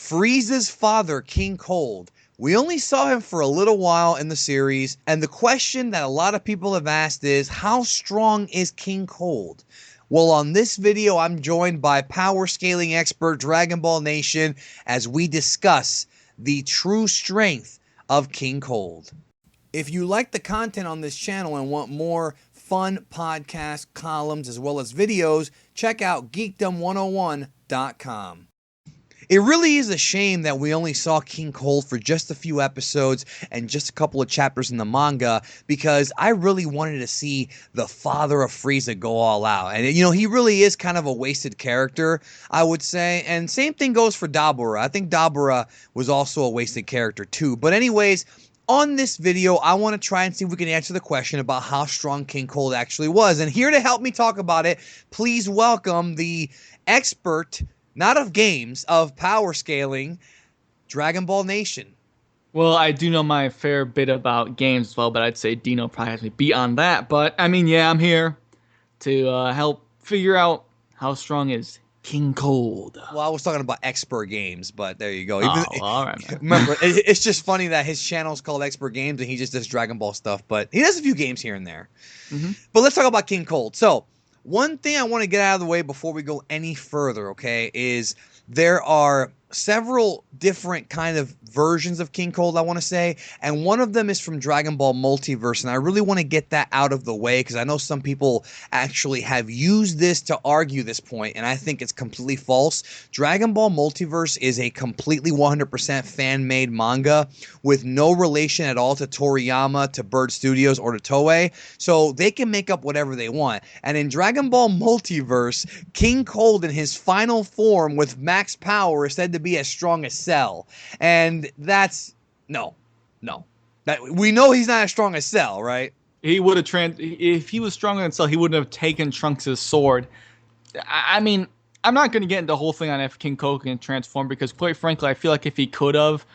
Frieza's father, King Cold. We only saw him for a little while in the series, and the question that a lot of people have asked is, how strong is King Cold? Well, on this video, I'm joined by power scaling expert Dragon Ball Nation as we discuss the true strength of King Cold. If you like the content on this channel and want more fun podcast columns as well as videos, check out geekdom101.com. It really is a shame that we only saw King Cold for just a few episodes and just a couple of chapters in the manga, because I really wanted to see the father of Frieza go all out. And, you know, he really is kind of a wasted character, I would say. And same thing goes for Dabura. I think Dabura was also a wasted character too. But anyways, on this video, I want to try and see if we can answer the question about how strong King Cold actually was. And here to help me talk about it, please welcome the expert, not of games, of power scaling, Dragon Ball Nation. Well, I do know my fair bit about games as well, but I'd say Dino probably has me beat on that. But, I mean, yeah, I'm here to help figure out how strong is King Cold. Well, I was talking about Expert Games, but there you go. All right, man. Remember, it's just funny that his channel's called Expert Games and he just does Dragon Ball stuff, but he does a few games here and there. But let's talk about King Cold. So, one thing I want to get out of the way before we go any further, okay, is there are several different kind of versions of King Cold, I want to say, and one of them is from Dragon Ball Multiverse, and I really want to get that out of the way because I know some people actually have used this to argue this point, and I think it's completely false. Dragon Ball Multiverse is a completely 100% fan-made manga with no relation at all to Toriyama, to Bird Studios, or to Toei, so they can make up whatever they want. And in Dragon Ball Multiverse, King Cold in his final form with max power is said to be as strong as Cell, and that's no. That we know he's not as strong as Cell, right? He would have if he was stronger than Cell, he wouldn't have taken Trunks' sword. I mean, I'm not going to get into the whole thing on if King Cold can transform, because quite frankly, I feel like if he could have,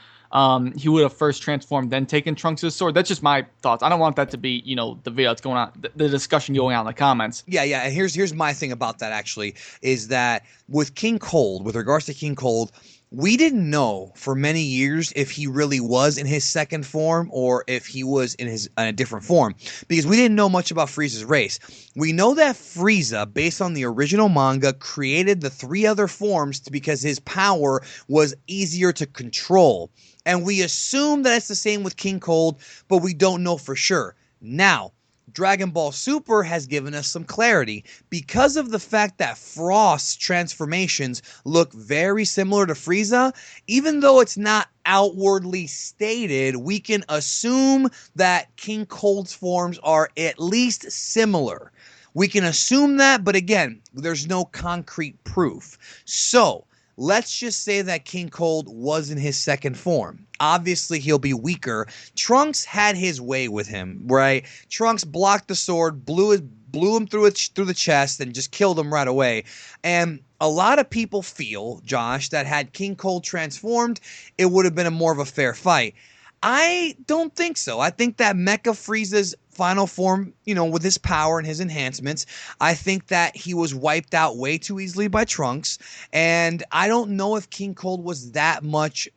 he would have first transformed, then taken Trunks' sword. That's just my thoughts. I don't want that to be, you know, the video that's going on, the discussion going on in the comments. Yeah. And here's my thing about that, actually, is that with King Cold, with regards to King Cold, we didn't know for many years if he really was in his second form or if he was in a different form, because we didn't know much about Frieza's race. We know that Frieza, based on the original manga, created the three other forms because his power was easier to control. And we assume that it's the same with King Cold, but we don't know for sure. Now, Dragon Ball Super has given us some clarity because of the fact that Frost's transformations look very similar to Frieza. Even though it's not outwardly stated, we can assume that King Cold's forms are at least similar. We can assume that, but again, there's no concrete proof. So, let's just say that King Cold was in his second form. Obviously, he'll be weaker. Trunks had his way with him, right? Trunks blocked the sword, blew him through the chest, and just killed him right away. And a lot of people feel, Josh, that had King Cold transformed, it would have been more of a fair fight. I don't think so. I think that Mecha Frieza's final form, you know, with his power and his enhancements, I think that he was wiped out way too easily by Trunks, and I don't know if King Cold was that much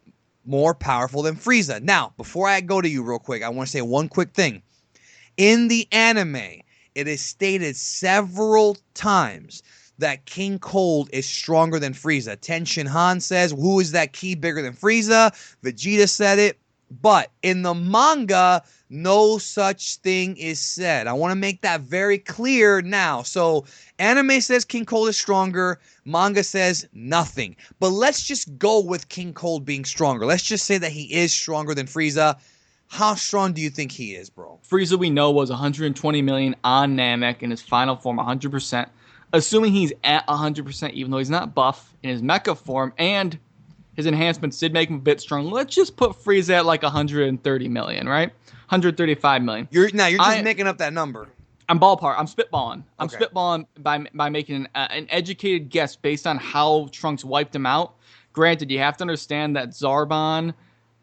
more powerful than Frieza. Now, before I go to you real quick, I want to say one quick thing. In the anime, it is stated several times that King Cold is stronger than Frieza. Ten Shinhan says, who is that key bigger than Frieza? Vegeta said it. But in the manga, no such thing is said. I want to make that very clear now. So, anime says King Cold is stronger. Manga says nothing. But let's just go with King Cold being stronger. Let's just say that he is stronger than Frieza. How strong do you think he is, bro? Frieza, we know, was 120 million on Namek in his final form, 100%. Assuming he's at 100%, even though he's not buff in his mecha form, and his enhancements did make him a bit strong. Let's just put Frieza at like 130 million, right? 135 million. You're just making up that number. I'm ballpark. I'm spitballing. I'm spitballing by making an educated guess based on how Trunks wiped him out. Granted, you have to understand that Zarbon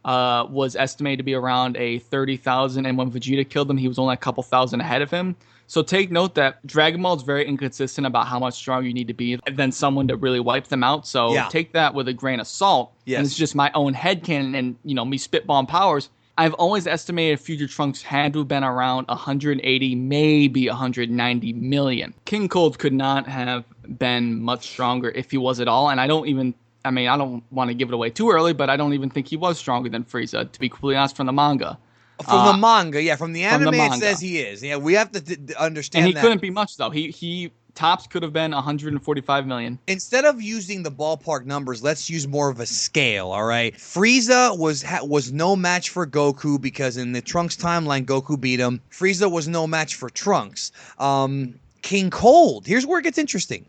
was estimated to be around a 30,000, and when Vegeta killed him, he was only a couple thousand ahead of him. So take note that Dragon Ball is very inconsistent about how much stronger you need to be than someone to really wipe them out. So take that with a grain of salt. Yes. And it's just my own headcanon and, me spitballing powers. I've always estimated future Trunks had to have been around 180, maybe 190 million. King Cold could not have been much stronger if he was at all. And I don't want to give it away too early, but I don't even think he was stronger than Frieza, to be completely honest, from the manga. From the manga, yeah. From the anime, it says he is. Yeah, we have to understand that. And he couldn't be much, though. He tops could have been 145 million. Instead of using the ballpark numbers, let's use more of a scale, all right? Frieza was no match for Goku because in the Trunks timeline, Goku beat him. Frieza was no match for Trunks. King Cold, here's where it gets interesting.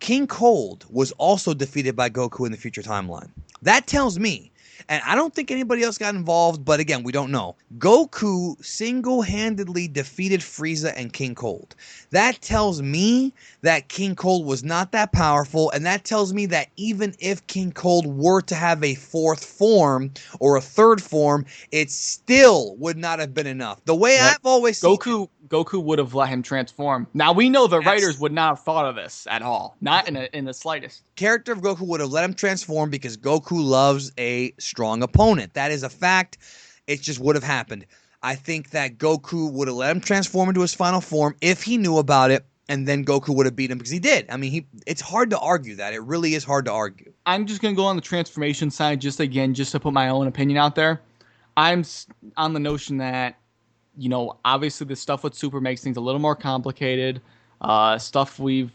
King Cold was also defeated by Goku in the future timeline. That tells me, and I don't think anybody else got involved, but again, we don't know. Goku single-handedly defeated Frieza and King Cold. That tells me that King Cold was not that powerful, and that tells me that even if King Cold were to have a fourth form or a third form, it still would not have been enough. The way I've always seen Goku would have let him transform. Now, we know the writers would not have thought of this at all. Not in the slightest. Character of Goku would have let him transform because Goku loves a strong opponent. That is a fact. It just would have happened. I think that Goku would have let him transform into his final form if he knew about it, and then Goku would have beat him because he did. I mean, it's hard to argue that. It really is hard to argue. I'm just going to go on the transformation side just to put my own opinion out there. I'm on the notion that, obviously this stuff with Super makes things a little more complicated. Stuff we've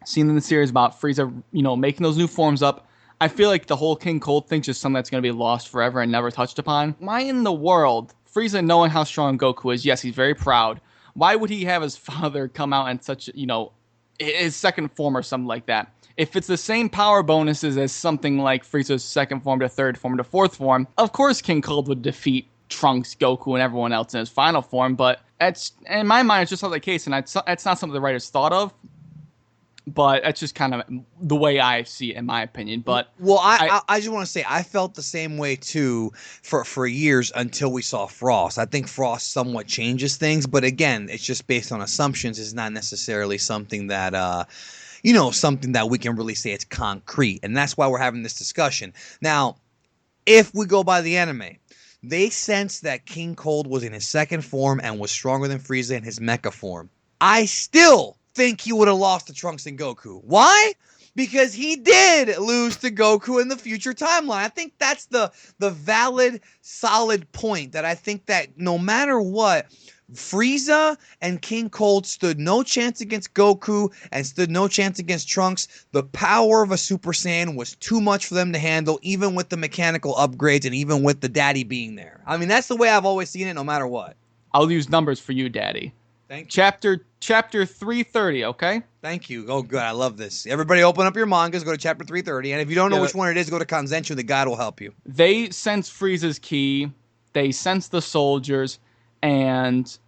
seen in the series about Frieza, making those new forms up. I feel like the whole King Cold thing's just something that's going to be lost forever and never touched upon. Why in the world, Frieza knowing how strong Goku is, yes, he's very proud. Why would he have his father come out in such, his second form or something like that? If it's the same power bonuses as something like Frieza's second form to third form to fourth form, of course King Cold would defeat Trunks, Goku, and everyone else in his final form, but in my mind, it's just not the case, and it's not something the writers thought of. But that's just kind of the way I see it, in my opinion. But I just want to say I felt the same way too for years until we saw Frost. I think Frost somewhat changes things, but again, it's just based on assumptions. It's not necessarily something that something that we can really say it's concrete, and that's why we're having this discussion now. If we go by the anime, they sensed that King Cold was in his second form and was stronger than Frieza in his mecha form. I still think he would have lost to Trunks and Goku. Why? Because he did lose to Goku in the future timeline. I think that's the valid, solid point, that I think that no matter what, Frieza and King Cold stood no chance against Goku and stood no chance against Trunks. The power of a Super Saiyan was too much for them to handle, even with the mechanical upgrades and even with the daddy being there. I mean, that's the way I've always seen it, no matter what. I'll use numbers for you, Daddy. Thank you. Chapter 330, okay? Thank you. Oh, good. I love this. Everybody open up your mangas, go to chapter 330, and if you don't know which one it is, go to Kanzenshu. The guide will help you. They sense Frieza's ki, they sense the soldiers, and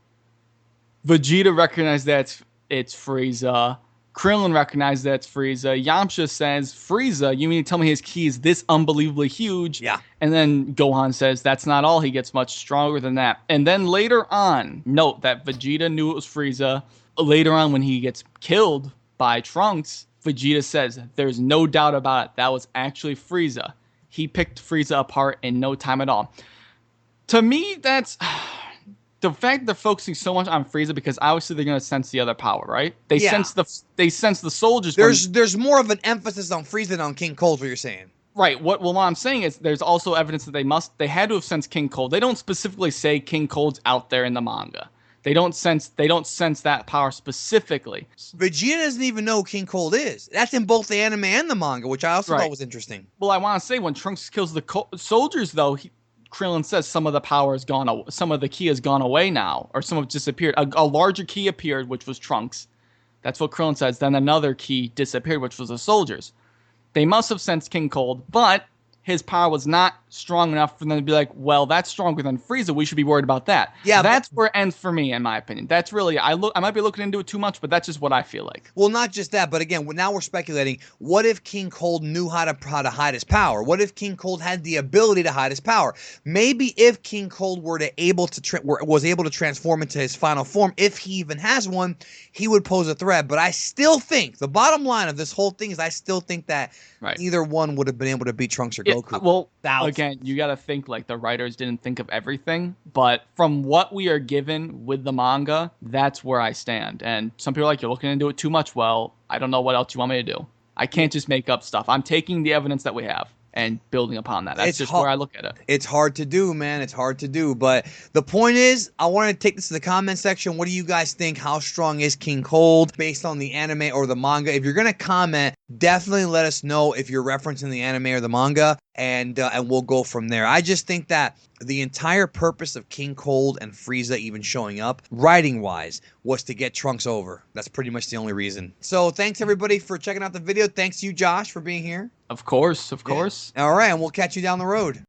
Vegeta recognized that it's Frieza. Krillin recognized that it's Frieza. Yamcha says, Frieza, you mean to tell me his ki is this unbelievably huge? Yeah. And then Gohan says, that's not all. He gets much stronger than that. And then later on, note that Vegeta knew it was Frieza. Later on, when he gets killed by Trunks, Vegeta says, there's no doubt about it. That was actually Frieza. He picked Frieza apart in no time at all. To me, that's... The fact they're focusing so much on Frieza, because obviously they're going to sense the other power, right? They sense the soldiers. There's more of an emphasis on Frieza than on King Cold, what you're saying. Right. What I'm saying is there's also evidence that they had to have sensed King Cold. They don't specifically say King Cold's out there in the manga. They don't sense that power specifically. Vegeta doesn't even know who King Cold is. That's in both the anime and the manga, which I also thought was interesting. Well, I want to say when Trunks kills the soldiers, though, Krillin says some of the power is gone, some of the ki has gone away now, or some of it disappeared. A larger ki appeared, which was Trunks. That's what Krillin says. Then another ki disappeared, which was the soldiers. They must have sensed King Cold, but his power was not strong enough for them to be like, well, that's stronger than Frieza. We should be worried about that. Yeah, that's where it ends for me, in my opinion. That's really I might be looking into it too much, but that's just what I feel like. Well, not just that, but again, now we're speculating. What if King Cold knew how to hide his power? What if King Cold had the ability to hide his power? Maybe if King Cold was able to transform into his final form, if he even has one, he would pose a threat. But I still think the bottom line of this whole thing is I still think that either one would have been able to beat Trunks or Goku. Well, again, you got to think like the writers didn't think of everything, but from what we are given with the manga, that's where I stand. And some people are like, you're looking into it too much. Well, I don't know what else you want me to do. I can't just make up stuff. I'm taking the evidence that we have and building upon that. That's just where I look at it. It's hard to do, man. It's hard to do. But the point is, I want to take this to the comment section. What do you guys think? How strong is King Cold based on the anime or the manga? If you're going to comment, definitely let us know if you're referencing the anime or the manga, and we'll go from there. I just think that the entire purpose of King Cold and Frieza even showing up, writing-wise, was to get Trunks over. That's pretty much the only reason. So thanks, everybody, for checking out the video. Thanks to you, Josh, for being here. Of course, of course. All right, and we'll catch you down the road.